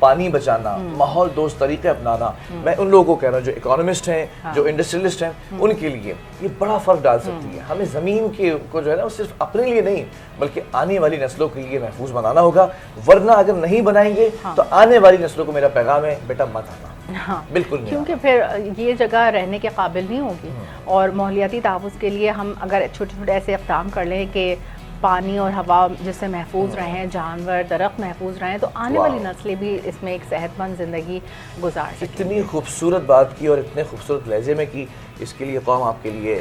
پانی بچانا, ماحول دوست طریقے اپنانا, میں ان لوگوں کو کہہ رہا ہوں جو اکانومسٹ ہیں, جو انڈسٹریلسٹ ہیں, ان کے لیے یہ بڑا فرق ڈال سکتی ہے. ہمیں زمین کو جو ہے نا وہ صرف اپنے لیے نہیں بلکہ آنے والی نسلوں کے لیے محفوظ بنانا ہوگا, ورنہ اگر نہیں بنائیں گے تو آنے والی نسلوں کو میرا پیغام ہے بیٹا مت آنا. ہاں بالکل نہیں, کیونکہ پھر یہ جگہ رہنے کے قابل نہیں ہوگی. اور ماحولیاتی تحفظ کے لیے ہم اگر چھوٹے چھوٹے ایسے اقدام کر لیں کہ پانی اور ہوا جس سے محفوظ رہیں, جانور درخت محفوظ رہیں, تو آنے والی نسلیں بھی اس میں ایک صحت مند زندگی گزار سکیں. اتنی خوبصورت بات کی اور اتنے خوبصورت لہجے میں کی, اس کے لیے قوم آپ کے لیے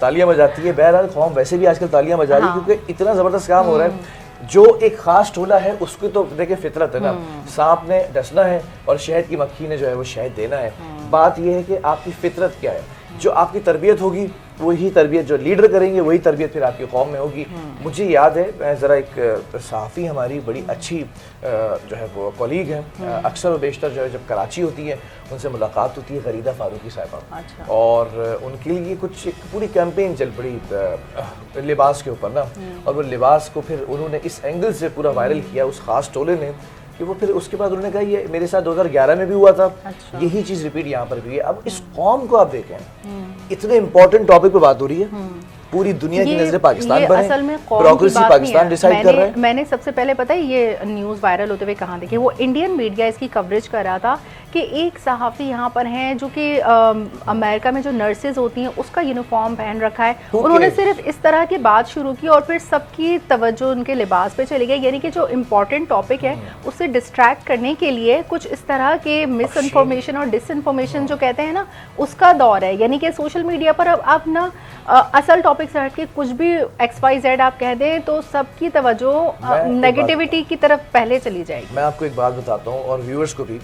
تالیاں بجاتی ہے. بہرحال قوم ویسے بھی آج کل تالیاں بجا رہی ہے کیونکہ اتنا زبردست کام ہو رہا ہے. جو ایک خاص ٹولہ ہے اس کی تو دیکھیں فطرت ہے نا, سانپ نے ڈسنا ہے اور شہد کی مکھی نے جو ہے وہ شہد دینا ہے. بات یہ ہے کہ آپ کی فطرت کیا ہے, جو آپ کی تربیت ہوگی وہی تربیت جو لیڈر کریں گے وہی تربیت پھر آپ کی قوم میں ہوگی. مجھے یاد ہے, میں ذرا ایک صحافی ہماری بڑی اچھی جو ہے وہ کولیگ ہیں, اکثر و بیشتر جو ہے جب کراچی ہوتی ہے ان سے ملاقات ہوتی ہے غریدہ فاروقی صاحبہ, اور ان کے لیے کچھ ایک پوری کیمپین چل پڑی لباس کے اوپر نا, اور وہ لباس کو پھر انہوں نے اس اینگل سے پورا وائرل کیا اس خاص ٹولے نے کہ وہ پھر اس کے بعد انہوں نے کہا یہ میرے ساتھ 2011 میں بھی ہوا تھا, یہی چیز ریپیٹ یہاں پر بھی ہے. اب اس قوم کو آپ دیکھیں, اتنے امپورٹنٹ ٹاپک پہ بات ہو رہی ہے, پوری دنیا کی نظریں پاکستان پر ہیں, بیوروکریسی پاکستان ڈیسائیڈ کر رہا ہے. میں نے سب سے پہلے پتہ ہے یہ نیوز وائرل ہوتے ہوئے کہاں دیکھی, وہ انڈین میڈیا اس کی کوریج کر رہا تھا کہ ایک صحافی یہاں پر ہیں جو کہ امریکہ میں جو نرسز ہوتی ہیں اس کا یونیفارم پہن رکھا ہے, انہوں نے صرف اس طرح کی بات شروع کی اور پھر سب کی توجہ ان کے لباس پہ چلی گئی. یعنی کہ جو امپورٹنٹ ٹاپک ہے اس سے ڈسٹریکٹ کرنے کے لیے کچھ اس طرح کے مس انفارمیشن اور ڈس انفارمیشن جو کہتے ہیں نا اس کا دور ہے. یعنی کہ سوشل میڈیا پر اب نا اصل ٹاپک سے ہٹ کے کچھ بھی ایکس وائی زیڈ آپ کہہ دیں تو سب کی توجہ نیگیٹیوٹی کی طرف پہلے چلی جائے گی. میں آپ کو ایک بات بتاتا ہوں اور ویورز کو بھی,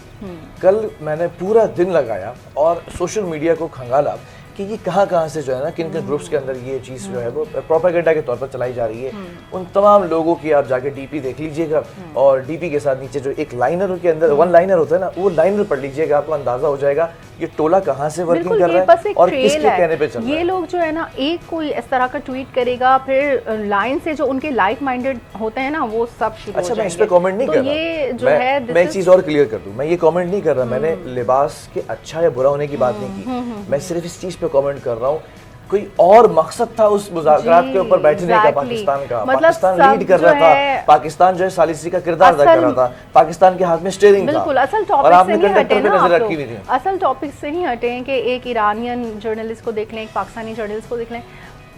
کل میں نے پورا دن لگایا اور سوشل میڈیا کو کھنگالا کہ یہ کہاں سے جو ہے نا کن کن گروپس کے اندر یہ چیز جو ہے وہ پروپیگنڈا کے طور پر چلائی جا رہی ہے. ان تمام لوگوں کی آپ جا کے ڈی پی دیکھ لیجئے گا, اور ڈی پی کے ساتھ نیچے جو ایک لائنر کے اندر ون لائنر ہوتا ہے نا, وہ لائنر پڑھ لیجئے گا, آپ کو اندازہ ہو جائے گا یہ ٹولہ کہاں سے ورکنگ کر رہا ہے اور کس کے کہنے پہ چل رہا ہے. یہ لوگ جو ہے نا ایک کوئی اس طرح کا ٹویٹ کرے گا, پھر لائن سے جو ان کے لائک مائنڈڈ ہوتے ہیں نا وہ سب شروع ہو جائیں گے. اچھا, میں اس پہ کامنٹ نہیں کر رہا, میں ایک چیز اور کلیئر کر دوں, میں یہ کامنٹ نہیں کر رہا, میں نے لباس کے اچھا یا برا ہونے کی بات نہیں کی, میں صرف اس چیز پہ کامنٹ کر رہا ہوں کوئی اور مقصد تھا اس مذاکرات کے اوپر بیٹھنے کا پاکستان کا. پاکستان لیڈ کر رہا تھا, پاکستان جو ہے ثالثی کا کردار ادا کر رہا تھا, پاکستان کے ہاتھ میں اسٹیئرنگ تھا, اور آپ نے کنڈکٹر پہ نظر رکھی ہوئی تھی. اصل ٹاپک سے نہیں ہٹیں کہ ایک ایرانین جرنلسٹ کو دیکھ لیں, ایک پاکستانی جرنلسٹ کو دیکھ لیں,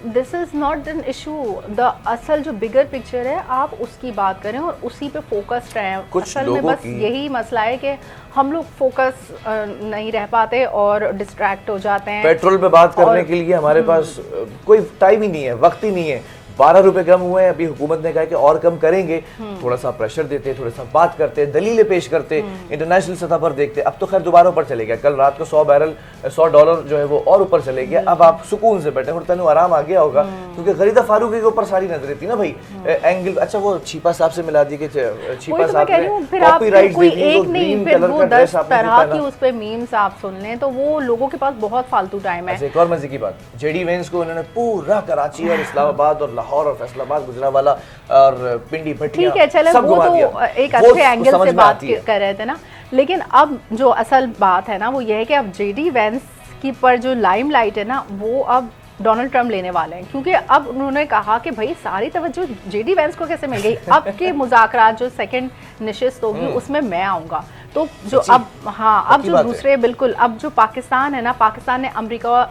دس از ناٹ این ایشو. دا اصل جو بگر پکچر ہے آپ اس کی بات کریں اور اسی پہ فوکس رہیں. اصل میں بس یہی مسئلہ ہے کہ ہم لوگ فوکس نہیں رہ پاتے اور ڈسٹریکٹ ہو جاتے ہیں. پیٹرول پہ بات کرنے کے لیے ہمارے پاس کوئی ٹائم ہی نہیں ہے, وقت ہی نہیں ہے. 12 روپے کم ہوئے ہیں, ابھی حکومت نے کہا کہ اور کم کریں گے, تھوڑا سا پریشر دیتے, تھوڑا سا بات کرتے, دلیلیں پیش کرتے, انٹرنیشنل سطح پر دیکھتے. اب تو خیر دوبارہ اوپر چلے گیا, کل رات کو $100 جو ہے وہ اور اوپر چلے گیا. اب آپ سکون سے بیٹھے, اور تینوں آرام آ گیا ہوگا کیونکہ غریدہ فاروقی کے اوپر ساری نظریں تھی نا بھائی, اینگل. اچھا وہ چھیپا صاحب سے ملا دی کہ چھیپا صاحب نے کاپی رائٹ دے دی, تو گرین کلر کا ڈریس آپ نے پہنا. اس پہ میمز آپ سن لیں تو وہ لوگوں کے پاس بہت فالتو ٹائم ہے. ایک اور مزے کی بات, جے ڈی وینس کو انہوں نے پورا کراچی اور اسلام آباد اور لاہور اور فیصل آباد, گجرانوالہ اور پنڈی بھٹیاں, ٹھیک ہے چلے وہ تو ایک اچھے اینگل سے بات کر رہے تھے نا, لیکن اب جو اصل بات ہے نا وہ یہ ہے کہ اب جے ڈی وینس کی پر جو لائم لائٹ ہے نا وہ اب ڈونلڈ ٹرمپ لینے والے ہیں, کیونکہ اب انہوں نے کہا کہ بھائی ساری توجہ جے ڈی وینس کو کیسے مل گئی, اب کے مذاکرات جو سیکنڈ نشست ہوگی اس میں آؤں گا. تو جو اب اب جو دوسرے بالکل اب جو پاکستان ہے نا, پاکستان نے امریکہ,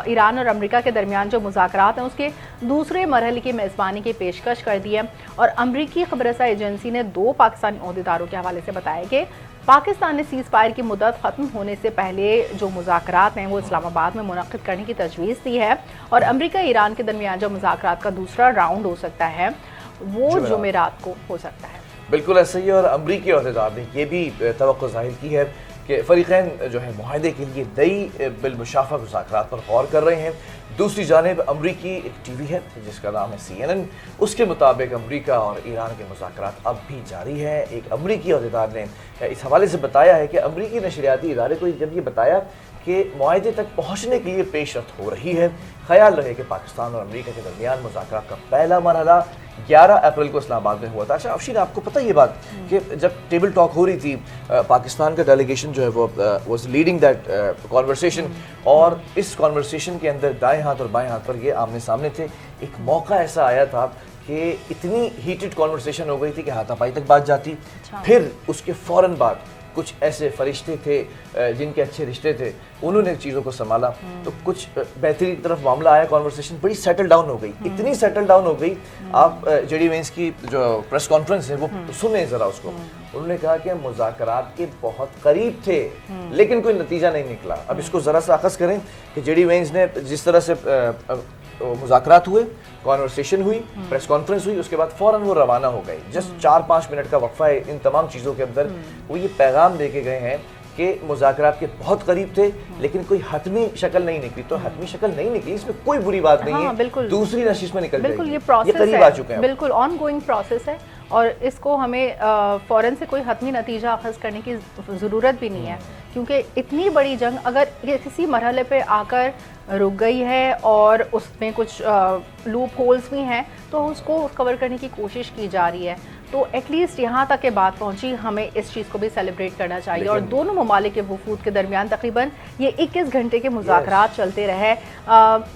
ایران اور امریکہ کے درمیان جو مذاکرات ہیں اس کے دوسرے مرحلے کی میزبانی کی پیشکش کر دی ہے. اور امریکی خبر رساں ایجنسی نے 2 پاکستانی عہدیداروں کے حوالے سے بتایا کہ پاکستان نے سیز فائر کی مدت ختم ہونے سے پہلے جو مذاکرات ہیں وہ اسلام آباد میں منعقد کرنے کی تجویز دی ہے, اور امریکہ ایران کے درمیان جو مذاکرات کا دوسرا راؤنڈ ہو سکتا ہے وہ جمعرات کو ہو سکتا ہے. بالکل ایسا ہی ہے, اور امریکی عہدیدار نے یہ بھی توقع ظاہر کی ہے کہ فریقین جو ہے معاہدے کے لیے نئی بالمشافہ مذاکرات پر غور کر رہے ہیں. دوسری جانب امریکی ایک ٹی وی ہے جس کا نام ہے CNN، اس کے مطابق امریکہ اور ایران کے مذاکرات اب بھی جاری ہیں۔ ایک امریکی عہدیدار نے اس حوالے سے بتایا ہے کہ امریکی نشریاتی ادارے کو جب یہ بتایا کہ معاہدے تک پہنچنے کے لیے پیش رفت ہو رہی ہے، خیال رہے کہ پاکستان اور امریکہ کے درمیان مذاکرات کا پہلا مرحلہ 11 اپریل کو اسلام آباد میں ہوا تھا۔ اچھا افشین، آپ کو پتہ یہ بات کہ جب ٹیبل ٹاک ہو رہی تھی، پاکستان کا ڈیلیگیشن جو ہے وہ واز لیڈنگ دیٹ کانورسیشن، اور اس کانورسیشن کے اندر دائیں ہاتھ اور بائیں ہاتھ پر یہ آمنے سامنے تھے۔ ایک موقع ایسا آیا تھا کہ اتنی ہیٹڈ کانورسیشن ہو گئی تھی کہ ہاتھا پائی تک بات جاتی، پھر اس کے فوراً بعد کچھ ایسے فرشتے تھے جن کے اچھے رشتے تھے، انہوں نے چیزوں کو سنبھالا تو کچھ بہتری کی طرف معاملہ آیا، کانورسیشن بڑی سیٹل ڈاؤن ہو گئی، اتنی سیٹل ڈاؤن ہو گئی۔ آپ جے ڈی وینس کی جو پریس کانفرنس ہے وہ سنیں ذرا اس کو۔ انہوں نے کہا کہ مذاکرات کے بہت قریب تھے لیکن کوئی نتیجہ نہیں نکلا۔ اب اس کو ذرا سا اخذ کریں کہ جے ڈی وینس نے جس طرح سے مذاکرات ہوئے، کانورسیشن ہوئی، پریس کانفرنس ہوئی، اس کے بعد فوراً وہ روانہ ہو گئے۔ جسٹ 4-5 منٹ کا وقفہ ہے ان تمام چیزوں کے اندر، وہ یہ پیغام دے کے گئے ہیں کہ مذاکرات کے بہت قریب تھے لیکن کوئی حتمی شکل نہیں نکلی۔ تو حتمی شکل نہیں نکلی، اس میں کوئی بری بات نہیں ہے، دوسری نشست میں نکل جائے گی، یہ قریب آ چکے ہیں، بالکل آن گوئنگ پروسیس ہے، اور اس کو ہمیں فوراً سے کوئی حتمی نتیجہ اخذ کرنے کی ضرورت بھی نہیں ہے، کیونکہ اتنی بڑی جنگ اگر کسی مرحلے پہ آ کر رک گئی ہے اور اس میں کچھ لوپ ہولز بھی ہیں تو اس کو کور کرنے کی کوشش کی جا رہی ہے، تو ایٹ لیسٹ یہاں تک کہ بات پہنچی، ہمیں اس چیز کو بھی سیلیبریٹ کرنا چاہیے۔ اور دونوں ممالک کے وفود کے درمیان تقریباً یہ 21 گھنٹے کے مذاکرات چلتے رہے،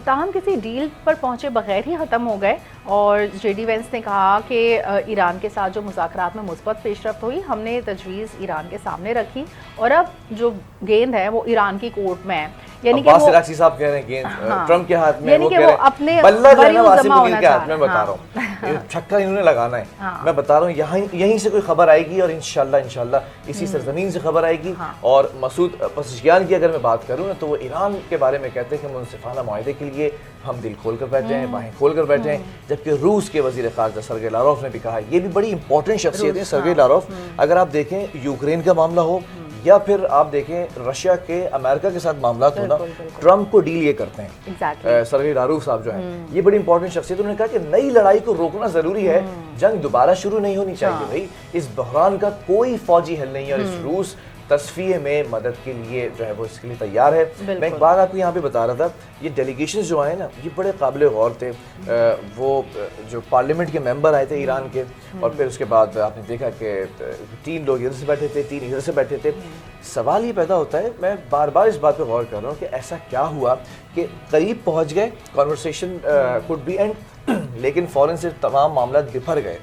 تاہم کسی ڈیل پر پہنچے بغیر ہی ختم ہو گئے، اور جے ڈی وینس نے کہا کہ ایران کے ساتھ جو مذاکرات میں مثبت پیش رفت ہوئی، ہم نے تجویز ایران کے سامنے رکھی اور اب جو گیند ہے وہ ایران کی کورٹ میں ہے، یعنی کہ وہ عباس صاحب کہہ رہے ہیں گیند ٹرمپ کے ہاتھ میں، یعنی کہ وہ اپنے بلہ جو ہے نا واسم الدین کے ہاتھ میں، بتا رہا ہوں چھکا انہوں نے لگانا ہے، میں بتا رہا ہوں یہیں سے کوئی خبر آئے گی اور انشاءاللہ اسی سرزمین سے خبر آئے گی۔ اور مسعود پزشکیان کی اگر میں بات کروں نا تو وہ ایران کے بارے میں کہتے ہیں کہ منصفانہ معاہدے کے لیے ہم دل کھول کر بیٹھے ہیں، باہیں کھول کر بیٹھے ہیں، جبکہ روس کے وزیر خارجہ سرگئی لاروف نے بھی کہا، یہ بھی بڑی امپورٹنٹ شخصیت ہے سرگئی لاروف۔ اگر آپ دیکھیں یوکرین کا معاملہ ہو یا پھر آپ دیکھیں رشیا کے امریکہ کے ساتھ معاملات ہونا، ٹرمپ کو ڈیل یہ کرتے ہیں سرگئی لاروف صاحب جو ہیں، یہ بڑی امپورٹنٹ شخصیت۔ انہوں نے کہا کہ نئی لڑائی کو روکنا ضروری ہے، جنگ دوبارہ شروع نہیں ہونی چاہیے بھائی، اس بحران کا کوئی فوجی حل نہیں ہے، اور اس روس تصفیے میں مدد کے لیے جو ہے وہ اس کے لیے تیار ہے۔ میں ایک بات آپ کو یہاں پہ بتا رہا تھا، یہ ڈیلیگیشنز جو آئے نا یہ بڑے قابل غور تھے، وہ جو پارلیمنٹ کے ممبر آئے تھے ایران کے، اور پھر اس کے بعد آپ نے دیکھا کہ 3 لوگ ادھر سے بیٹھے تھے، 3 ادھر سے بیٹھے تھے۔ سوال یہ پیدا ہوتا ہے، میں بار بار اس بات پہ غور کر رہا ہوں کہ ایسا کیا ہوا کہ قریب پہنچ گئے، کانورسیشن کوڈ بی اینڈ، لیکن فوراً سے تمام معاملات بپھر گئے۔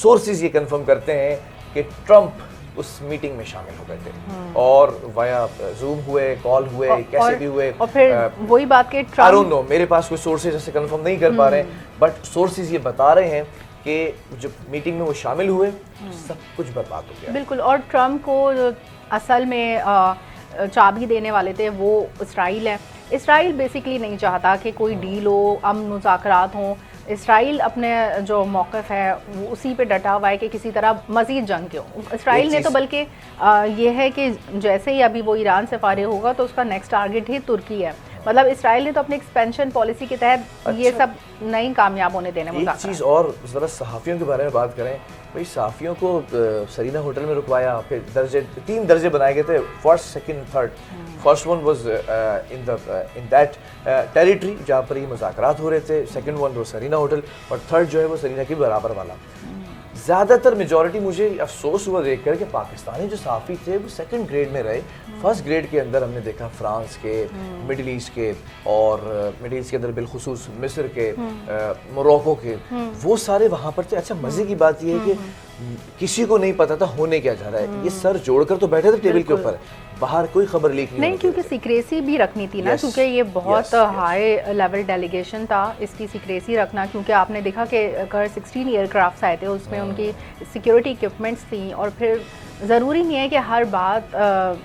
سورسز یہ کنفرم کرتے ہیں کہ ٹرمپ اس میٹنگ میں شامل ہو گئے تھے، اور ویا زوم ہوئے، کال ہوئے، کیسے بھی ہوئے، اور پھر وہی بات کہ I don't know، میرے پاس کوئی سورسز ایسے کنفرم نہیں کر پا رہے ہیں، بٹ سورسز یہ بتا رہے ہیں کہ جو میٹنگ میں وہ شامل ہوئے سب کچھ برباد ہو گیا۔ بالکل، اور ٹرمپ کو جو اصل میں چابی دینے والے تھے وہ اسرائیل ہے۔ اسرائیل بیسیکلی نہیں چاہتا کہ کوئی ڈیل ہو، امن مذاکرات ہوں، اسرائیل اپنے جو موقف ہے وہ اسی پہ ڈٹا ہوا ہے کہ کسی طرح مزید جنگ کیوں۔ اسرائیل نے تو بلکہ یہ ہے کہ جیسے ہی ابھی وہ ایران سے فارغ ہوگا تو اس کا نیکسٹ ٹارگٹ ہی ترکی ہے، مطلب اسرائیل نے تو اپنی ایکسپینشن پالیسی کے تحت یہ سب نہیں کامیاب ہونے دینے۔ ایک چیز اور ذرا صحافیوں کے بارے میں بات کریں، بھائی صحافیوں کو سرینا ہوٹل میں رکوایا، پھر درجے 3 درجے بنائے گئے تھے، first, second, third. First one was in that territory جہاں پر یہ مذاکرات ہو رہے تھے، سیکنڈ ون وہ سرینا ہوٹل، اور تھرڈ جو ہے وہ سرینا کے برابر والا۔ زیادہ تر میجورٹی، مجھے افسوس ہوا دیکھ کر کہ پاکستانی جو صحافی تھے وہ 2nd گریڈ میں رہے۔ فرسٹ گریڈ کے اندر ہم نے دیکھا فرانس کے، مڈل ایسٹ کے، اور مڈل ایسٹ کے اندر بالخصوص مصر کے، موروکو کے، وہ سارے وہاں پر تھے۔ اچھا مزے کی بات یہ ہے کہ کسی کو نہیں پتا تھا ہونے کیا جا رہا ہے، یہ سر جوڑ کر تو بیٹھے تھے ٹیبل کے اوپر، باہر کوئی خبر لیک نہیں، کیونکہ سیکریسی بھی رکھنی تھی نا، کیونکہ یہ بہت ہائی لیول ڈیلیگیشن تھا، اس کی سیکریسی رکھنا، کیونکہ آپ نے دیکھا کہ اگر 16 ایئر کرافٹس آئے تھے اس میں ان کی سیکیورٹی اکوپمنٹس تھیں، اور پھر ضروری نہیں ہے کہ ہر بات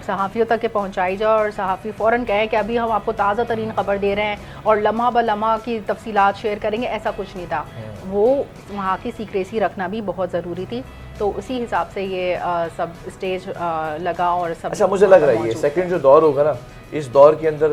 صحافیوں تک پہنچائی جائے اور صحافی فوراً کہے کہ ابھی ہم آپ کو تازہ ترین خبر دے رہے ہیں اور لمحہ بلمحہ کی تفصیلات شیئر کریں گے، ایسا کچھ نہیں تھا۔ وہ وہاں کی سیکریسی رکھنا بھی بہت ضروری تھی، تو اسی حساب سے یہ سب اسٹیج لگا اور سب۔ اچھا مجھے لگ رہا ہے یہ سیکنڈ جو دور ہوگا نا اس دور کے اندر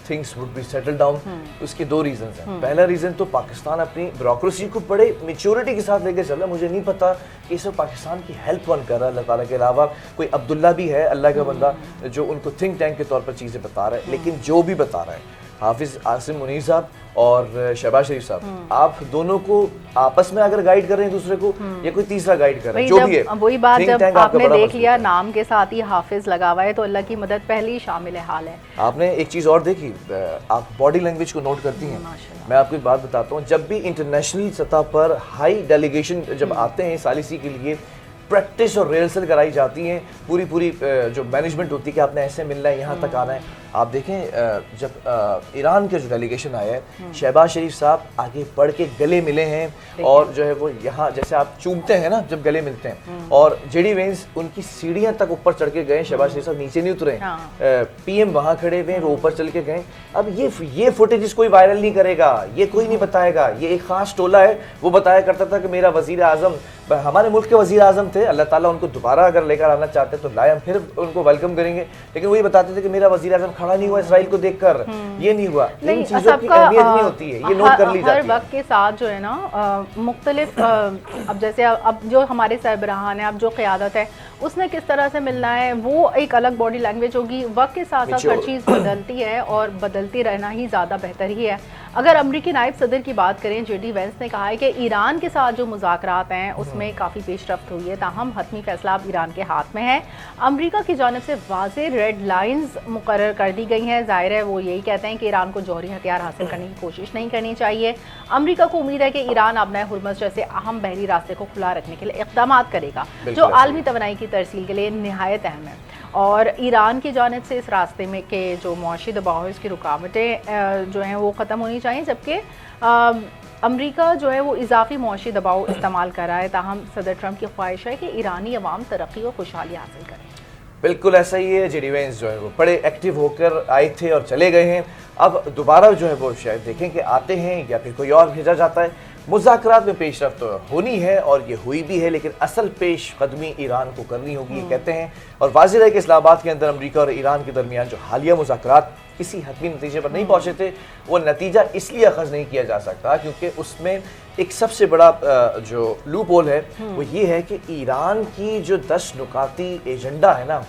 things will be settle down. اس کے دو ریزنز ہیں. پہلا ریزن تو پاکستان اپنی بیوروکریسی کو بڑے میچورٹی کے ساتھ لے کے چل رہا ہے. مجھے نہیں پتا کہ اس وقت پاکستان کی ہیلپ کون کر رہا ہے اللہ تعالیٰ کے علاوہ. کوئی عبداللہ بھی ہے اللہ کا بندہ جو ان کو تھنک ٹینک کے طور پر چیزیں بتا رہا ہے, لیکن جو بھی بتا رہا ہے حافظ عاصم منیر صاحب اور شہباز شریف صاحب, آپ دونوں کو آپس میں اگر گائیڈ کر رہے ہیں دوسرے کو یا کوئی تیسرا گائیڈ کر رہا ہے, جو بھی ہے وہی بات جب آپ نے دیکھ لیا نام کے ساتھ ہی حافظ لگا ہوا ہے تو اللہ کی مدد پہلی شامل حال ہے. آپ نے ایک چیز اور دیکھی, آپ باڈی لینگویج کو نوٹ کرتی ہیں. میں آپ کو ایک بات بتاتا ہوں, جب بھی انٹرنیشنل سطح پر ہائی ڈیلیگیشن جب آتے ہیں ثالثی کے لیے, پریکٹس اور ریہرسل کرائی جاتی ہیں, پوری جو مینجمنٹ ہوتی ہے کہ آپ نے ایسے ملنا ہے, یہاں تک آنا ہے. آپ دیکھیں جب ایران کے جو ڈیلیگیشن آیا ہے, شہباز شریف صاحب آگے بڑھ کے گلے ملے ہیں, اور جو ہے وہ یہاں جیسے آپ چومتے ہیں نا جب گلے ملتے ہیں, اور جے ڈی وینس ان کی سیڑھیاں تک اوپر چڑھ کے گئے, شہباز شریف صاحب نیچے نہیں اترے, پی ایم وہاں کھڑے ہوئے, وہ اوپر چل کے گئے. اب یہ فوٹیجز کوئی وائرل نہیں کرے گا, یہ کوئی نہیں بتائے گا. یہ ایک خاص ٹولہ ہے, وہ بتایا کرتا تھا کہ میرا وزیر اعظم, ہمارے ملک کے وزیر اعظم تھے, اللہ تعالیٰ ان کو دوبارہ اگر لے کر آنا چاہتے تو لائے, ہم پھر ان کو ویلکم کریں گے. لیکن وہی بتاتے تھے کہ میرا وزیر اعظم کھڑا نہیں ہوا اسرائیل کو دیکھ کر, یہ نہیں ہوا. ان چیزوں کی اہمیت نہیں ہوتی ہے, یہ نوٹ کر لی جاتی ہے. ہر وقت کے ساتھ جو ہے نا مختلف, اب جیسے اب جو ہمارے سربراہان ہیں, اب جو قیادت ہے اس نے کس طرح سے ملنا ہے, وہ ایک الگ باڈی لینگویج ہوگی. وقت کے ساتھ ساتھ ہر چیز بدلتی ہے اور بدلتی رہنا ہی زیادہ بہتر ہی ہے. اگر امریکی نائب صدر کی بات کریں, جے ڈی وینس نے کہا ہے کہ ایران کے ساتھ جو مذاکرات ہیں اس میں کافی پیش رفت ہوئی ہے, تاہم حتمی فیصلہ اب ایران کے ہاتھ میں ہے. امریکہ کی جانب سے واضح ریڈ لائنز مقرر کر دی گئی ہیں. ظاہر ہے وہ یہی کہتے ہیں کہ ایران کو جوہری ہتھیار حاصل کرنے کی کوشش نہیں کرنی چاہیے. امریکہ کو امید ہے کہ ایران آبنائے ہرمز جیسے اہم بحری راستے کو کھلا رکھنے کے لیے اقدامات کرے گا, جو عالمی توانائی کی ترسیل کے لیے نہایت اہم ہے. اور ایران کی جانب سے اس راستے میں کے جو معاشی دباؤ ہے, اس کی رکاوٹیں جو ہیں وہ ختم ہونی چاہیے, جبکہ امریکہ جو ہے وہ اضافی معاشی دباؤ استعمال کر رہا ہے. تاہم صدر ٹرمپ کی خواہش ہے کہ ایرانی عوام ترقی اور خوشحالی حاصل کریں. بالکل ایسا ہی ہے. جے ڈی وینس جو ہے وہ بڑے ایکٹیو ہو کر آئے تھے اور چلے گئے ہیں. اب دوبارہ جو ہے وہ شاید دیکھیں کہ آتے ہیں یا پھر کوئی اور بھیجا جاتا ہے. مذاکرات میں پیش رفت ہونی ہے اور یہ ہوئی بھی ہے, لیکن اصل پیش قدمی ایران کو کرنی ہوگی, یہ کہتے ہیں. اور واضح ہے کہ اسلام آباد کے اندر امریکہ اور ایران کے درمیان جو حالیہ مذاکرات کسی حتمی نتیجے پر نہیں پہنچے تھے, وہ نتیجہ اس لیے اخذ نہیں کیا جا سکتا کیونکہ اس میں ایک سب سے بڑا جو لوپ ہول ہے وہ یہ ہے کہ ایران کی جو 10 نکاتی ایجنڈا ہے نا,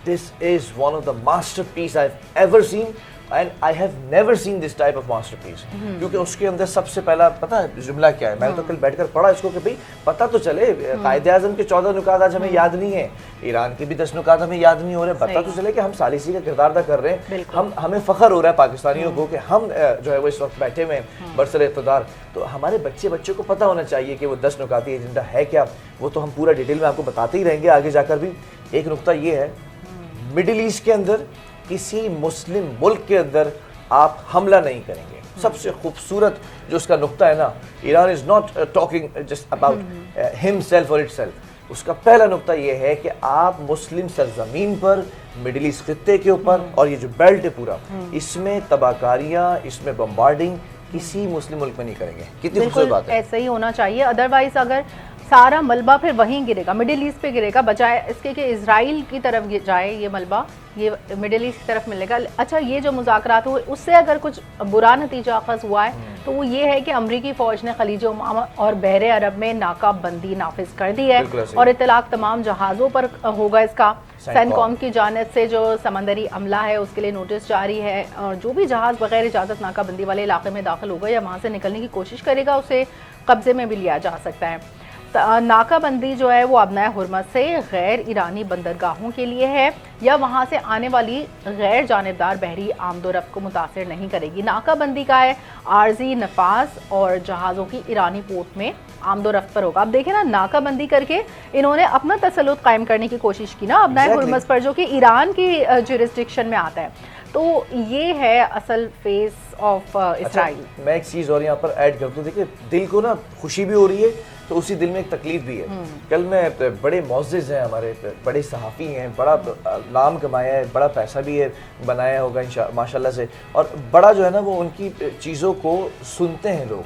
this is one of the masterpiece I've ever seen and I have never seen this type of masterpiece. کیونکہ اس کے اندر سب سے پہلا پتہ ہے جملہ کیا ہے, میں تو کل بیٹھ کر پڑھا اس کو کہ بھئی پتہ تو چلے, قائد اعظم کے 14 نکات آج ہمیں یاد نہیں ہیں, ایران کے بھی 10 نکات ہمیں یاد نہیں ہو رہے, پتہ تو چلے کہ ہم ثالثی کا کردار ادا کر رہے ہیں. ہمیں فخر ہو رہا ہے پاکستانیوں کو کہ ہم جو ہے وہ اس وقت بیٹھے ہوئے ہیں برسر اقتدار. تو ہمارے بچوں کو پتہ ہونا چاہیے کہ وہ 10 نکاتی ایجنڈا ہے کیا. وہ تو ہم پورا ڈیٹیل میں آپ کو بتاتے ہی رہیں گے آگے جا کر بھی. ایک نقطہ یہ ہے, مڈل ایسٹ کے اندر کسی مسلم ملک کے اندر آپ حملہ نہیں کریں گے. سب سے خوبصورت جو اس کا نقطہ ہے نا, Iran is not talking just about ہم سیلف اور اٹ سیلف. اس کا پہلا نقطہ یہ ہے کہ آپ مسلم سرزمین پر, مڈل ایسٹ خطے کے اوپر, اور یہ جو بیلٹ ہے پورا, اس میں تباہ کاریاں, اس میں بمبارڈنگ کسی مسلم ملک میں نہیں کریں گے. کتنی خوبصورت بات ہے. ایسا ہی ہونا چاہیے, ادروائز اگر سارا ملبہ پھر وہیں گرے گا, مڈل ایسٹ پہ گرے گا, بجائے اس کے کہ اسرائیل کی طرف جائے یہ ملبہ, یہ مڈل ایسٹ کی طرف ملے گا. اچھا, یہ جو مذاکرات ہوئے اس سے اگر کچھ برا نتیجہ اخذ ہوا ہے تو وہ یہ ہے کہ امریکی فوج نے خلیج عمان اور بحر عرب میں ناکہ بندی نافذ کر دی ہے, اور اطلاق تمام جہازوں پر ہوگا اس کا. سین کام کی جانب سے جو سمندری عملہ ہے اس کے لیے نوٹس جاری ہے, اور جو بھی جہاز بغیر اجازت ناکہ بندی والے علاقے میں داخل ہوگا یا وہاں سے نکلنے کی کوشش کرے گا, اسے قبضے میں بھی لیا جا سکتا ہے. ناکہ بندی جو ہے وہ آبنائے حرمت سے غیر ایرانی بندرگاہوں کے لیے ہے, یا وہاں سے آنے والی غیر جانبدار بحری آمد و رفت کو متاثر نہیں کرے گی. ناکہ بندی کا ہے عارضی نفاذ اور جہازوں کی ایرانی پورٹ میں آمد و رفت پر ہوگا. اب دیکھیں نا, ناکہ بندی کر کے انہوں نے اپنا تسلط قائم کرنے کی کوشش کی نا آبنائے حرمت پر, جو کہ ایران کی جورسڈکشن میں آتا ہے. تو یہ ہے اصل فیس آف اسرائیل. میں ایک چیز اور یہاں پر ایڈ کرتا ہوں, دیکھیں دل کو نا خوشی بھی ہو رہی ہے تو اسی دل میں ایک تکلیف بھی ہے. کل میں بڑے معزز ہیں ہمارے, بڑے صحافی ہیں, بڑا نام کمایا ہے, بڑا پیسہ بھی ہے بنایا ہوگا ماشاءاللہ سے, اور بڑا جو ہے نا وہ ان کی چیزوں کو سنتے ہیں لوگ.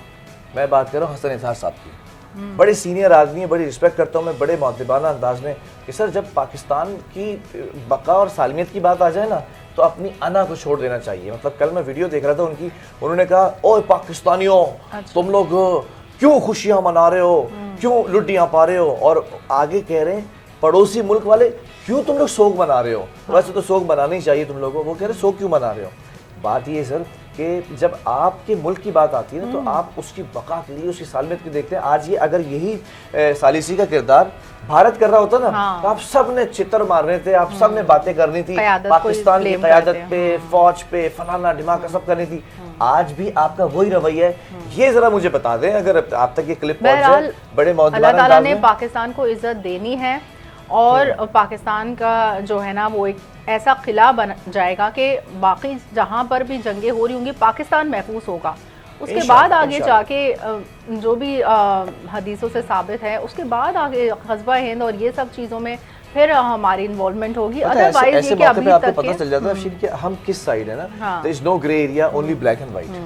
میں بات کر رہا ہوں حسن اظہار صاحب کی, بڑے سینئر آدمی ہیں, بڑی رسپیکٹ کرتا ہوں میں بڑے مؤدبانہ انداز میں, کہ سر جب پاکستان کی بقا اور سالمیت کی بات آ جائے نا تو اپنی انا کو چھوڑ دینا چاہیے. مطلب کل میں ویڈیو دیکھ رہا تھا ان کی, انہوں نے کہا اوے پاکستانیوں تم لوگ کیوں خوشیاں منا رہے ہو, کیوں لڈیاں پا رہے ہو, اور آگے کہہ رہے ہیں پڑوسی ملک والے کیوں تم لوگ سوگ منا رہے ہو, ویسے تو سوگ منانا ہی چاہیے تم لوگوں کو, وہ کہہ رہے سوگ کیوں منا رہے ہو. بات یہ ہے سر کہ جب آپ کے ملک کی بات آتی ہے نا تو آپ اس کی بقا کے لیے, اس کی سالمیت کے دیکھتے ہیں. آج یہ اگر یہی ثالثی کا کردار بھارت کر رہا ہوتا نا تو آپ سب نے چتر مارنے تھے, آپ سب نے باتیں کرنی تھی پاکستان کی قیادت پہ, فوج پہ, فلانا ڈھماکہ سب کرنی تھی. آج بھی آپ کا وہی رویہ ہے. یہ ذرا مجھے بتا دیں اگر آپ تک یہ کلپ پہنچ جائے بڑے معدبانہ اللہ تعالیٰ نے پاکستان کو عزت دینی ہے, اور پاکستان کا جو ہے نا وہ ایک ایسا قلعہ بن جائے گا کہ باقی جہاں پر بھی جنگیں ہو رہی ہوں گی پاکستان محفوظ ہوگا. اس کے بعد آگے جا کے جو بھی حدیثوں سے ثابت ہے, اس کے بعد آگے غزوہ ہند اور یہ سب چیزوں میں پھر ہماری انوالومنٹ ہوگی. ادروائز یہ کہ ابھی تک پتہ چل جاتا ہے کہ ہم کس سائیڈ ہے نا, there is no gray area, only black and white.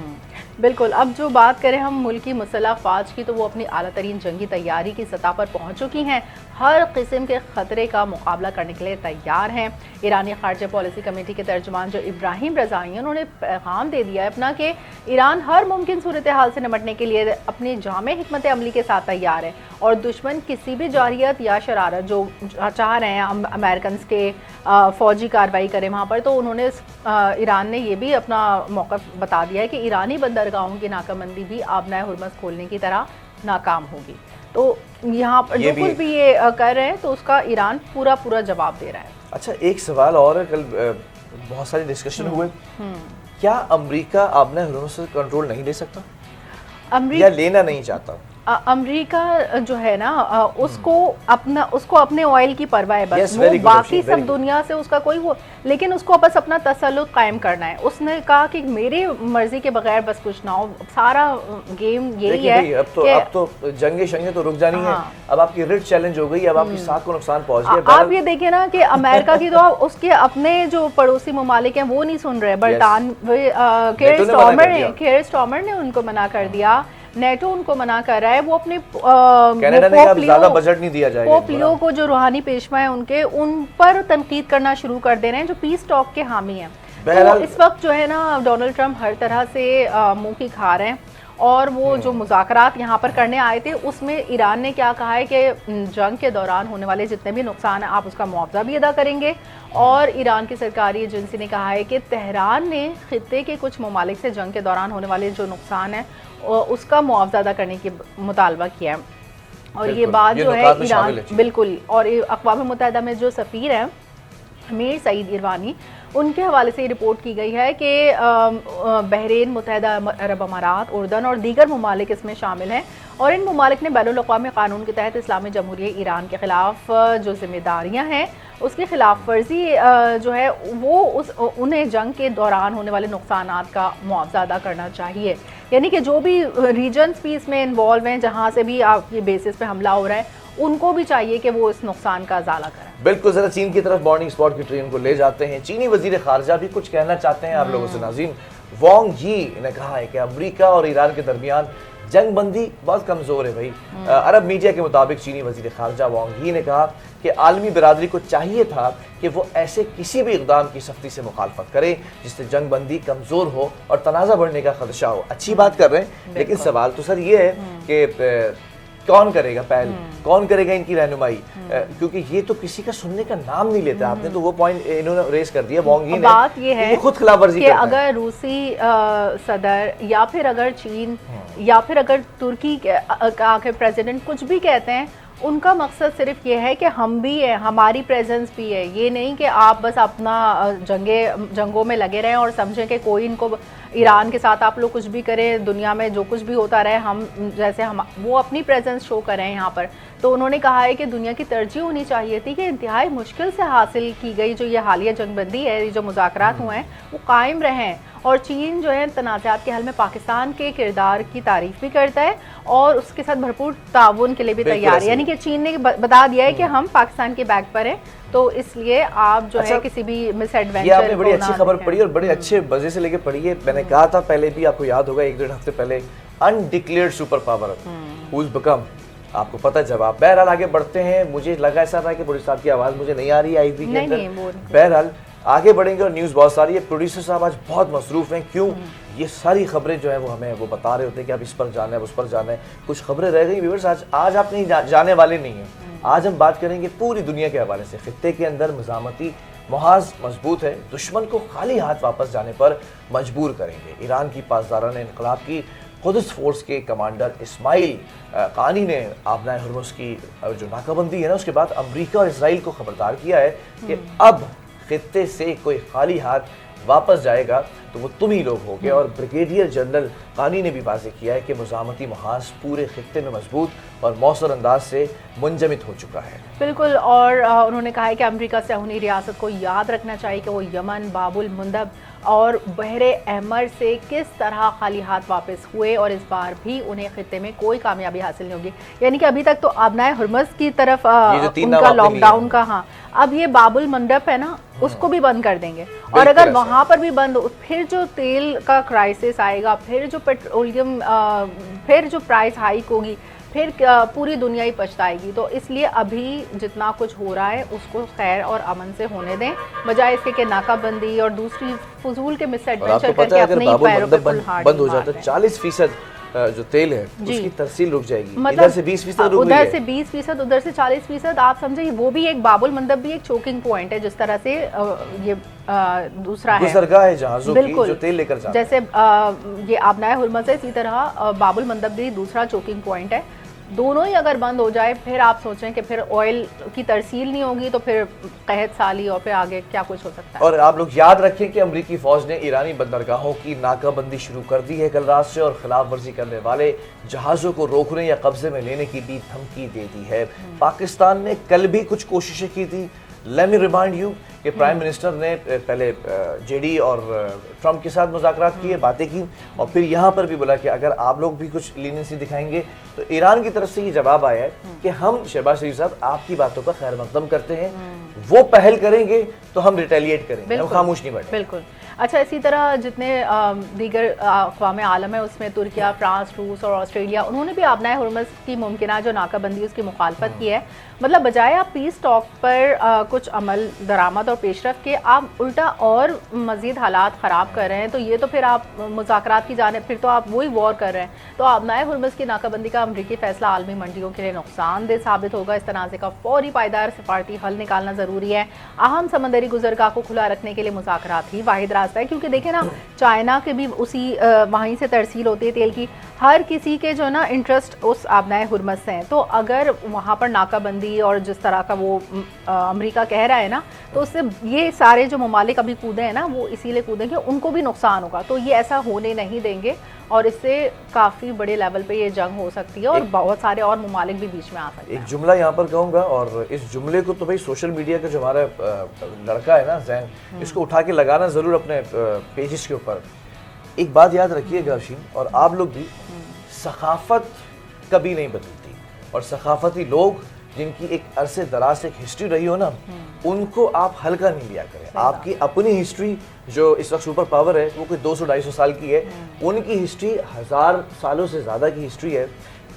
بالکل. اب جو بات کریں ہم ملکی مسلح افواج کی تو وہ اپنی اعلیٰ ترین جنگی تیاری کی سطح پر پہنچ چکی ہیں, ہر قسم کے خطرے کا مقابلہ کرنے کے لیے تیار ہیں. ایرانی خارجہ پالیسی کمیٹی کے ترجمان جو ابراہیم رضائی ہیں, انہوں نے پیغام دے دیا ہے اپنا کہ ایران ہر ممکن صورتحال سے نمٹنے کے لیے اپنی جامع حکمت عملی کے ساتھ تیار ہے, اور دشمن کسی بھی جارحیت یا شرارت جو چاہ رہے ہیں امریکنز کے فوجی کارروائی کریں وہاں پر, تو انہوں نے ایران نے یہ بھی اپنا موقف بتا دیا ہے کہ ایرانی بندرگاہوں کی ناکہ بندی بھی آبنائے ہرمز کھولنے کی طرح ناکام ہوگی. تو یہاں پر جو کچھ بھی یہ کر رہے ہیں تو اس کا ایران پورا جواب دے رہا ہے. اچھا ایک سوال اور ہے, کل بہت سارے ڈسکشن ہوئے, کیا امریکہ آبنائے ہرمز سے کنٹرول نہیں لے سکتا یا لینا نہیں چاہتا؟ امریکہ جو ہے نا اس کو اپنے آئل کی پرواہ ہے بس, وہ باقی سب دنیا سے اس کا کوئی وہ, لیکن اس کو بس اپنا تسلط قائم کرنا ہے. اس نے کہا کہ میری مرضی کے بغیر بس کچھ نہ ہو, سارا گیم یہی ہے. اب تو جنگیں تو رک جانی ہیں, اب آپ کی ریڈ چیلنج ہو گئی, اب آپ کی ساتھ کو نقصان پہنچ گیا. آپ یہ دیکھیں نا کہ امریکہ کی تو اس کے اپنے جو پڑوسی ممالک ہیں وہ نہیں سن رہے. کیئر اسٹارمر نے ان کو منع کر دیا, نیٹو ان کو منع کر رہا ہے, وہ اپنے پوپ لیو کو جو روحانی پیشوا ہیں ان پر تنقید کرنا شروع کر دے رہے ہیں جو پیس ٹاک کے حامی ہیں. تو اس وقت جو ہے نا ڈونلڈ ٹرمپ ہر طرح سے منہ کی کھا رہے ہیں, اور وہ جو مذاکرات یہاں پر کرنے آئے تھے اس میں ایران نے کیا کہا ہے کہ جنگ کے دوران ہونے والے جتنے بھی نقصان ہیں آپ اس کا معاوضہ بھی ادا کریں گے. اور ایران کی سرکاری ایجنسی نے کہا ہے کہ تہران نے خطے کے کچھ ممالک سے جنگ کے دوران ہونے والے جو نقصان ہیں اس کا معاوضہ ادا کرنے کی مطالبہ کیا ہے. اور یہ بات جو ہے ایران بالکل, اور اقوام متحدہ میں جو سفیر ہیں امیر سعید ایروانی, ان کے حوالے سے یہ رپورٹ کی گئی ہے کہ بحرین, متحدہ عرب امارات, اردن اور دیگر ممالک اس میں شامل ہیں, اور ان ممالک نے بین الاقوامی قانون کے تحت اسلامی جمہوریہ ایران کے خلاف جو ذمہ داریاں ہیں اس کی خلاف ورزی جو ہے وہ انہیں جنگ کے دوران ہونے والے نقصانات کا معاوضہ ادا کرنا چاہیے. یعنی کہ جو بھی ریجنز بھی اس میں انوالو ہیں, جہاں سے بھی آپ کی بیسس پہ حملہ ہو رہا ہے, ان کو بھی چاہیے کہ وہ اس نقصان کا ازالہ کریں. بالکل. ذرا چین کی طرف مارننگ اسپاٹ کی ٹرین کو لے جاتے ہیں. چینی وزیر خارجہ بھی کچھ کہنا چاہتے ہیں آپ لوگوں سے ناظرین. وانگ یی نے کہا ہے کہ امریکہ اور ایران کے درمیان جنگ بندی بہت کمزور ہے بھائی. عرب میڈیا کے مطابق چینی وزیر خارجہ وانگ یی نے کہا کہ عالمی برادری کو چاہیے تھا کہ وہ ایسے کسی بھی اقدام کی سختی سے مخالفت کرے جس سے جنگ بندی کمزور ہو اور تنازع بڑھنے کا خدشہ ہو. اچھی بات کر رہے ہیں, لیکن سوال تو سر یہ ہے کہ کون کرے گا پہل, کون کرے گا ان کی رہنمائی, کیونکہ یہ تو کسی کا سننے کا نام نہیں لیتا. آپ نے تو وہ پوائنٹ انہوں نے ریز کر دیا وانگ یی نے. بات یہ ہے خود خلاف ورزی کہ اگر روسی صدر یا پھر اگر چین یا پھر اگر ترکی کے پریزیڈنٹ کچھ بھی کہتے ہیں, ان کا مقصد صرف یہ ہے کہ ہم بھی ہیں, ہماری پریزنس بھی ہے. یہ نہیں کہ آپ بس اپنا جنگوں میں لگے رہیں اور سمجھیں کہ کوئی ان کو ایران کے ساتھ آپ لوگ کچھ بھی کریں, دنیا میں جو کچھ بھی ہوتا رہے, ہم جیسے وہ اپنی پریزنس شو کریں یہاں پر. تو انہوں نے کہا ہے کہ دنیا کی ترجیح ہونی چاہیے تھی کہ انتہائی مشکل سے حاصل کی گئی جو یہ حالیہ جنگ بندی ہے, جو مذاکرات ہوئے ہیں, وہ قائم رہیں. اور چین جو ہے تنازعات کے حل میں پاکستان کے کردار کی تعریف بھی کرتا ہے اور اس کے ساتھ بھرپور تعاون کے لیے بھی تیار ہے. یعنی کہ چین نے بتا دیا ہے کہ ہم پاکستان کے بیک پر ہیں, تو اس لیے آپ جو ہے کسی بھی مس ایڈوینچر. یہ آپ نے بڑی اچھی خبر پڑھی اور بڑے اچھے مزے سے لے کے پڑھی ہے. میں نے کہا تھا پہلے بھی, آپ کو یاد ہوگا 1-1.5 ہفتے پہلے, undeclared super power has become, آپ کو پتہ جواب. بہرحال آگے بڑھتے ہیں. مجھے لگا ایسا تھا کہ پولیس صاحب کی آواز مجھے نہیں آ رہی آئی وی کے اندر. بہرحال آگے بڑھیں گے اور نیوز بہت ساری ہے. پروڈیوسر صاحب آج بہت مصروف ہیں, کیوں یہ ساری خبریں جو ہیں وہ ہمیں وہ بتا رہے ہوتے ہیں کہ اب اس پر جانا ہے اس پر جانا ہے. کچھ خبریں رہ گئی ویورز, آج آپ کہیں جانے والے نہیں ہیں. آج ہم بات کریں گے پوری دنیا کے حوالے سے. خطے کے اندر مزاحمتی محاذ مضبوط ہے, دشمن کو خالی ہاتھ واپس جانے پر مجبور کریں گے. ایران کی پاسداران انقلاب کی قدس فورس کے کمانڈر اسماعیل قانی نے آبنائے ہرمز کی جو ناکہ بندی ہے نا اس کے بعد امریکہ اور اسرائیل کو خبردار کیا ہے کہ اب خطے سے کوئی خالی ہاتھ واپس جائے گا تو وہ تم ہی لوگ ہوگے. اور بریگیڈیئر جنرل قانی نے بھی واضح کیا ہے کہ مزاحمتی محاذ پورے خطے میں مضبوط اور مؤثر انداز سے منجمد ہو چکا ہے. بالکل, اور انہوں نے کہا ہے کہ امریکہ صہیونی ریاست کو یاد رکھنا چاہیے کہ وہ یمن, باب المندب اور بحر احمر سے کس طرح خالی ہاتھ واپس ہوئے, اور اس بار بھی انہیں خطے میں کوئی کامیابی حاصل نہیں ہوگی. یعنی کہ ابھی تک تو آبنائے ہرمز کی طرف ان کا لاک ڈاؤن کا, ہاں اب یہ باب المندب ہے نا اس کو بھی بند کر دیں گے. اور اگر وہاں پر بھی بند, پھر جو تیل کا کرائسس آئے گا, پھر جو پیٹرولیم, پھر جو پرائس ہائیک ہوگی, پھر پوری دنیا ہی پچھتائے گی. تو اس لیے ابھی جتنا کچھ ہو رہا ہے اس کو خیر اور امن سے ہونے دیں, بجائے اس کے ناکہ بندی اور دوسری فضول کے مس ایڈونچر کر کے اپنے ہی پیروں پہ کلہاڑی بند ہو جاتا ہے. 40% جو تیل ہے اس کی ترسیل رک جائے گی, ادھر سے 20% رک گئی ہے, ادھر سے 20%, ادھر سے 40%. آپ سمجھے وہ بھی ایک باب المندب بھی ایک چوکنگ پوائنٹ ہے, جس طرح سے یہ دوسرا ہے گزرگاہ ہے جہازوں کی جو تیل لے کر جاتے ہیں. جیسے یہ آبنائے ہرمز ہے, اسی طرح باب المندب بھی دوسرا چوکنگ پوائنٹ ہے. دونوں ہی اگر بند ہو جائے پھر آپ سوچیں کہ پھر آئل کی ترسیل نہیں ہوگی تو پھر قحط سالی اور پھر آگے کیا کچھ ہو سکتا ہے. اور آپ لوگ یاد رکھیں کہ امریکی فوج نے ایرانی بندرگاہوں کی ناکہ بندی شروع کر دی ہے کل رات سے, اور خلاف ورزی کرنے والے جہازوں کو روکنے یا قبضے میں لینے کی بھی دھمکی دے دی ہے. پاکستان نے کل بھی کچھ کوششیں کی تھی. لیٹ می ریمائنڈ یو کہ پرائم منسٹر نے پہلے جے ڈی اور ٹرمپ کے ساتھ مذاکرات کیے, باتیں کی, اور پھر یہاں پر بھی بولا کہ اگر آپ لوگ بھی کچھ لیننسی دکھائیں گے تو ایران کی طرف سے یہ جواب آیا ہے کہ ہم شہباز شریف صاحب آپ کی باتوں کا خیر مقدم کرتے ہیں, وہ پہل کریں گے تو ہم ریٹیلیٹ کریں گے, ہم خاموش نہیں بیٹھیں. بالکل. اچھا, اسی طرح جتنے دیگر اقوام عالم ہیں اس میں ترکیہ, فرانس, روس اور آسٹریلیا, انہوں نے بھی آبنائے ہرمز کی ممکنہ جو ناکہ بندی اس کی مخالفت کی ہے. مطلب بجائے آپ پیس ٹاک پر کچھ عمل درآمد اور پیش رفت کے, آپ الٹا اور مزید حالات خراب کر رہے ہیں. تو یہ تو پھر آپ مذاکرات کی جانب, پھر تو آپ وہی وار کر رہے ہیں. تو آبنائے ہرمز کی ناکہ بندی کا امریکی فیصلہ عالمی منڈیوں کے لیے نقصان دہ ثابت ہوگا. اس تنازع کا فوری پائیدار سفارتی حل نکالنا ضروری ہے. اہم سمندری گزرگاہ کو کھلا رکھنے کے لیے مذاکرات ہی واحد راستہ ہے, کیونکہ دیکھیں نا چائنا کے بھی اسی وہیں سے ترسیل ہوتی ہے تیل کی. ہر کسی کے جو نا انٹرسٹ اس آبنائے ہرمز سے ہیں. تو اگر وہاں پر ناکہ بندی اور جس طرح کا وہ امریکہ کہہ رہا ہے نا, تو اس سے یہ سارے جو ممالک ابھی کودے ہیں نا وہ اسی لیے کودیں کہ ان کو بھی نقصان ہوگا. تو یہ ایسا ہونے نہیں دیں گے, اور اس سے کافی بڑے لیول پہ یہ جنگ ہو سکتی ہے, اور بہت سارے اور ممالک بھی بیچ میں آ سکتے ہیں. ایک جملہ یہاں پر کہوں گا, اور اس جملے کو تو بھائی سوشل میڈیا کا جو ہمارا لڑکا ہے نا زین, اس کو اٹھا کے لگانا ضرور اپنے پیجز کے اوپر. ایک بات یاد رکھیے گا افشین, اور آپ لوگ بھی, ثقافت کبھی نہیں بدلتی, اور ثقافتی لوگ جن کی ایک عرصے دراز سے ایک ہسٹری رہی ہو نا, ان کو آپ ہلکا نہیں لیا کریں. آپ کی اپنی ہسٹری جو اس وقت سپر پاور ہے وہ کوئی 200-250 سال کی ہے, ان کی ہسٹری 1000 سالوں سے زیادہ کی ہسٹری ہے.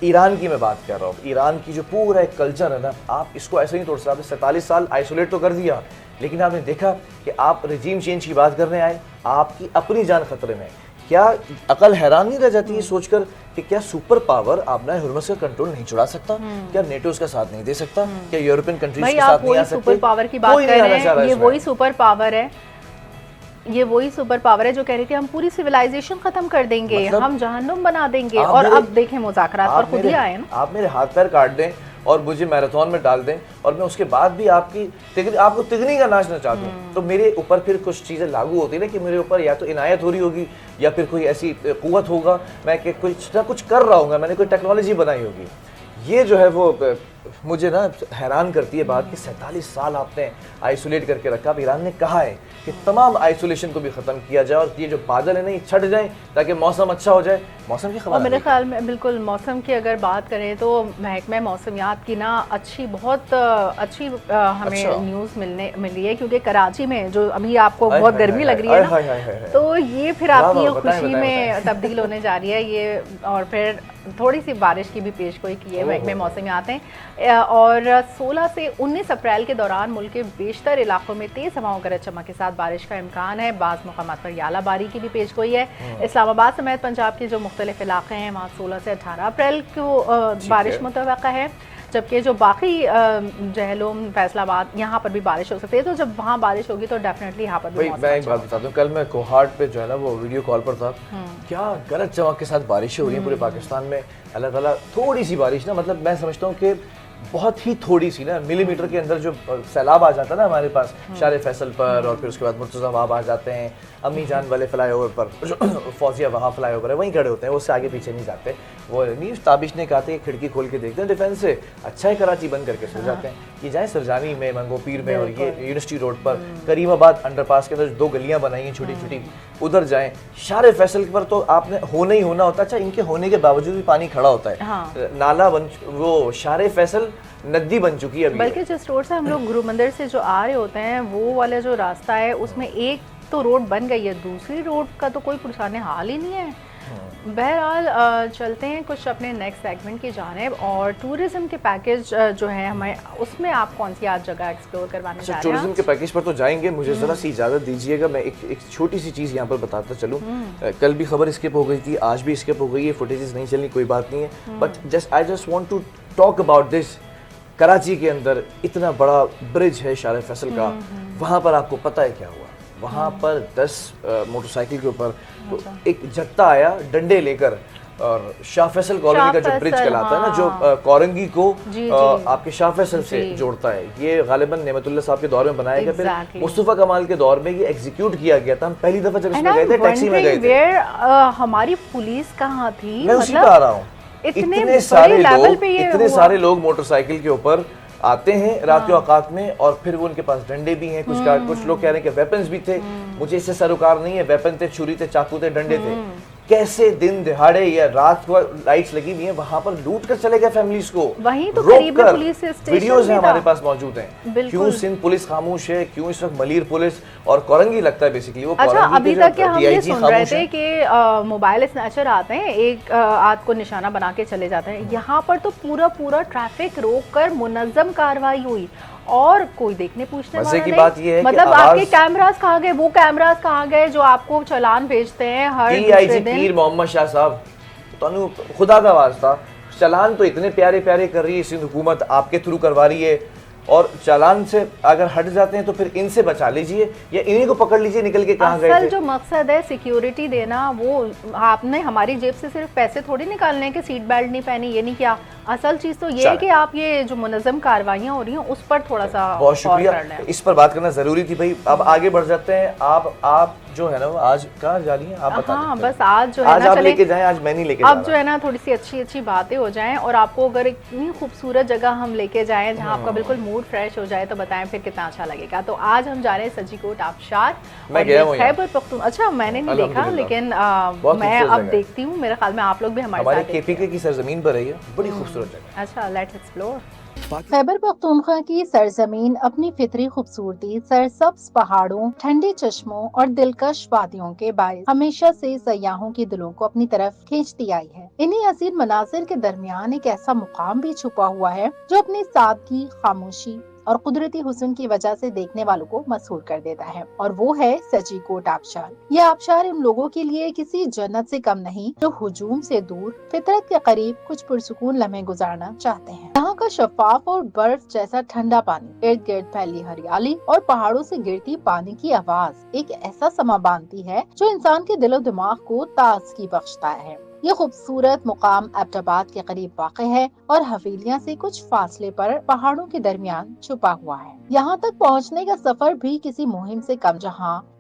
ایران کی میں بات کر رہا ہوں, ایران کی جو پورا ایک کلچر ہے نا, آپ اس کو ایسے نہیں توڑ سکتے. آپ نے 47 سال آئسولیٹ تو کر دیا, لیکن آپ نے دیکھا کہ آپ رجیم چینج کی بات کرنے آئے, آپ کی اپنی جان خطرے میں. کیا عقل حیران نہیں رہ جاتی یہ سوچ کر کہ کیا سپر پاور آبنائے ہرمز کا کنٹرول نہیں چھڑا سکتا؟ کیا نیٹو اس کا ساتھ نہیں دے سکتا؟ کیا یورپین کنٹریز کے ساتھ نہیں آ سکتے؟ سپر پاور کی بات کر رہے ہیں, یہ وہی سپر پاور ہے, یہ وہی سپر پاور ہے جو کہہ رہی تھی ہم پوری سویلائزیشن ختم کر دیں گے, ہم جہنم بنا دیں گے. اور اب دیکھیں مذاکرات پر خود ہی آئے نا. آپ میرے ہاتھ پیر کاٹ دیں اور مجھے میراتھن میں ڈال دیں, اور میں اس کے بعد بھی آپ کو تگنی کا ناچ نچا دوں, تو میرے اوپر پھر کچھ چیزیں لاگو ہوتی ہیں نا, کہ میرے اوپر یا تو عنایت ہو رہی ہوگی یا پھر کوئی ایسی قوت ہوگا, میں کہ کچھ نہ کچھ کر رہا ہوں گا, میں نے کوئی ٹیکنالوجی بنائی ہوگی. یہ جو ہے وہ مجھے نا حیران کرتی ہے بات کہ 47 سال آپ نے آئسولیٹ کر کے رکھا. اب ایران نے کہا ہے کہ تمام آئسولیشن کو بھی ختم کیا جائے, اور یہ جو بادل ہیں نا یہ چھٹ جائیں تاکہ موسم اچھا ہو جائے. موسم کی اور خبر میرے خیال میں بالکل موسم کی اگر بات کریں تو محکمہ موسمیات کی نا بہت اچھی ہمیں نیوز ملی ہے، کیونکہ کراچی میں جو ابھی آپ کو بہت گرمی لگ رہی ہے نا، تو یہ پھر آپ کی خوشی میں تبدیل ہونے جا رہی ہے یہ، اور پھر تھوڑی سی بارش کی بھی پیش گوئی کی ہے محکمہ موسمیات نے، اور 16 سے 19 اپریل کے دوران ملک کے بیشتر علاقوں میں تیز ہواؤں گرج چمک کے ساتھ بارش کا امکان ہے، بعض مقامات پر یالہ باری کی بھی پیش گوئی ہے۔ اسلام آباد سمیت پنجاب کے جو مختلف علاقے ہیں وہاں 16 سے 18 اپریل کو بارش متوقع ہے، جبکہ جو باقی جہلم، فیصل آباد یہاں پر بھی بارش ہو سکتی ہے، تو جب وہاں بارش ہوگی تو ڈیفینیٹلی یہاں پر بھی موسم میں ایک بات بتاتا ہوں، کل میں کوہاٹ پہ جو ہے نا وہ ویڈیو کال پر تھا، کیا گرج چمک کے ساتھ بارشیں ہو رہی ہیں پورے پاکستان میں۔ اللہ تعالیٰ تھوڑی سی بارش نا، مطلب میں سمجھتا ہوں کہ بہت ہی تھوڑی سی نا، ملی میٹر کے اندر جو سیلاب آ جاتا ہے نا ہمارے پاس شار فیصل پر، اور پھر اس کے بعد مرتضیٰ باب آ جاتے ہیں، امی جان والے فلائی اوور پر، جو فوزیہ وہاں فلائی اوور ہے وہیں کھڑے ہوتے ہیں، وہ اس سے آگے پیچھے نہیں جاتے، وہ نیوز تابش نے کہا تھا کہ کھڑکی کھول کے دیکھتے ہیں ڈیفینس سے، اچھا ہے کراچی بند کر کے سو جاتے ہیں، یہ جائیں سرجانی میں، منگو پیر میں، اور یہ یونیورسٹی روڈ پر کریم آباد انڈر پاس کے اندر 2 گلیاں بنائی ہیں چھوٹی چھوٹی، ادھر جائیں۔ شار فیصل پر تو آپ نے ہونا ہی ہونا ہوتا ہے، اچھا ان کے ہونے کے باوجود بھی پانی کھڑا ہوتا ہے، نالا وہ شار فیصل ندی بن چکی ہے ابھی، بلکہ جس روڈ سے ہم لوگ گرو مندر سے جو آ رہے ہوتے ہیں وہ والا جو راستہ ہے اس میں ایک تو روڈ بن گئی ہے، دوسری روڈ کا تو کوئی پرسان حال ہی نہیں ہے۔ بہرحال چلتے ہیں کچھ اپنے نیکسٹ سیگمنٹ کی جانب، اور ٹورزم کے پیکج جو ہے ہمیں اس میں آپ کون سی آج جگہ ایکسپلور کروانے جا رہے ہیں؟ ٹورزم کے پیکج پر تو جائیں گے، مجھے ذرا سی اجازت دیجیے گا، میں ایک چھوٹی سی چیز یہاں پر بتاتا چلوں۔ کل بھی خبر اسکپ ہو گئی تھی، آج بھی اسکپ ہو گئی ہے، فوٹیجز نہیں چلنی کوئی بات نہیں ہے، but I just want to talk about this. Karachi کے اندر اتنا بڑا برج ہے شار فیصل کا، وہاں پر آپ کو پتہ ہے کیا ہوا؟ وہاں پر 10 موٹر سائیکل کے اوپر ایک جتھا آیا ڈنڈے لے کر، اور شاہ فیصل کالونی کا جو برج کہلاتا ہے نا، جو کورنگی کو آپ کے شاہ فیصل سے جوڑتا ہے، یہ غالباً نعمت اللہ صاحب کے دور میں بنایا گیا، پھر مصطفیٰ کمال کے دور میں یہ ایگزیکیوٹ کیا گیا تھا۔ ہم پہلی دفعہ جب اس میں گئے تھے ٹیکسی میں گئے تھے، ہماری پولیس کہاں تھی؟ میں اسی پہ آ رہا ہوں، اتنے سارے لوگ موٹر سائیکل کے اوپر آتے ہیں رات کے اوقات میں، اور پھر وہ ان کے پاس ڈنڈے بھی ہیں، کچھ لوگ کہہ رہے ہیں کہ ویپنز بھی تھے، مجھے اس سے سروکار نہیں ہے، ویپن تھے، چھری تھے، چاقو تھے، ڈنڈے تھے، کیسے دن دہاڑے یا رات کو لائٹس لگی ہوئی ہیں وہاں پر لوٹ کر چلے گئے فیملیز کو، وہیں تو قریب میں پولیس اسٹیشن ویڈیوز ہیں ہمارے پاس موجود ہیں۔ کیوں سندھ پولیس خاموش ہے؟ کیوں اس وقت ملیر پولیس اور کورنگی لگتا ہے بیسیکلی وہ اچھا ابھی تک کہ ہم یہ سن رہے تھے کہ موبائل اسنیچر آتے ہیں، ایک آدھ کو نشانہ بنا کے چلے جاتے ہیں، یہاں پر تو پورا ٹریفک روک کر منظم کارروائی ہوئی، اور کوئی دیکھنے پوچھنے والا نہیں۔ بات یہ ہے مطلب آپ کے کیمراز کہاں گئے؟ وہ کیمراز کہاں گئے جو آپ کو چالان بھیجتے ہیں ہر دوسرے دن؟ پیر محمد شاہ صاحب، تو خدا کا واسطہ چالان تو اتنے پیارے پیارے کر رہی ہے سندھ حکومت، آپ کے تھرو کروا رہی ہے، اور چالان سے اگر ہٹ جاتے ہیں تو پھر ان سے بچا لیجئے یا انہیں کو پکڑ لیجئے نکل کے کہاں گئے تھے۔ اصل جو مقصد ہے سیکیورٹی دینا، وہ آپ نے ہماری جیب سے صرف پیسے تھوڑی نکالنے ہیں کہ سیٹ بیلٹ نہیں پہنی، یہ نہیں کیا، اصل چیز تو یہ ہے کہ آپ یہ جو منظم کاروائیاں ہو رہی ہیں اس پر تھوڑا سا بہت شکریہ، اس پر بات کرنا ضروری تھی بھائی۔ اب آگے بڑھ جاتے ہیں، آپ جو ہے نا آج کہاں جا رہی ہیں آپ بتا دیں؟ ہاں بس آج جو ہے نا آپ لے کے جائیں، آج میں نہیں لے کے جا رہا۔ اب جو ہے نا تھوڑی سی اچھی باتیں ہو جائیں، اور آپ کو اگر اتنی خوبصورت جگہ ہم لے کے جائیں جہاں آپ کا بالکل موڈ فریش ہو جائے تو بتائیں پھر کتنا اچھا لگے گا۔ تو آج ہم جا رہے ہیں سجی کوٹ آبشار، میں گیا ہوں خیبر پختونخوا، اچھا میں نے نہیں دیکھا لیکن میں اب دیکھتی ہوں، میرے خیال میں آپ لوگ بھی ہمارے ساتھ کے پی کے کی سرزمین پر ہے، بڑی خوبصورت جگہ۔ اچھا لیٹس ایکسپلور۔ خیبر پختونخوا کی سرزمین اپنی فطری خوبصورتی، سرسبز پہاڑوں، ٹھنڈے چشموں اور دلکش وادیوں کے باعث ہمیشہ سے سیاحوں کے دلوں کو اپنی طرف کھینچتی آئی ہے۔ انہی حسین مناظر کے درمیان ایک ایسا مقام بھی چھپا ہوا ہے جو اپنی سادگی، خاموشی اور قدرتی حسن کی وجہ سے دیکھنے والوں کو مسحور کر دیتا ہے، اور وہ ہے سجی کوٹ آبشار۔ یہ آبشار ان لوگوں کے لیے کسی جنت سے کم نہیں جو ہجوم سے دور، فطرت کے قریب کچھ پرسکون لمحے گزارنا چاہتے ہیں۔ یہاں کا شفاف اور برف جیسا ٹھنڈا پانی، ارد گرد پھیلی ہریالی اور پہاڑوں سے گرتی پانی کی آواز ایک ایسا سما باندھتی ہے جو انسان کے دل و دماغ کو تازگی بخشتا ہے۔ یہ خوبصورت مقام ایبٹ آباد کے قریب واقع ہے اور حویلیاں سے کچھ فاصلے پر پہاڑوں کے درمیان چھپا ہوا ہے۔ یہاں تک پہنچنے کا سفر بھی کسی مہم سے کم، جہاں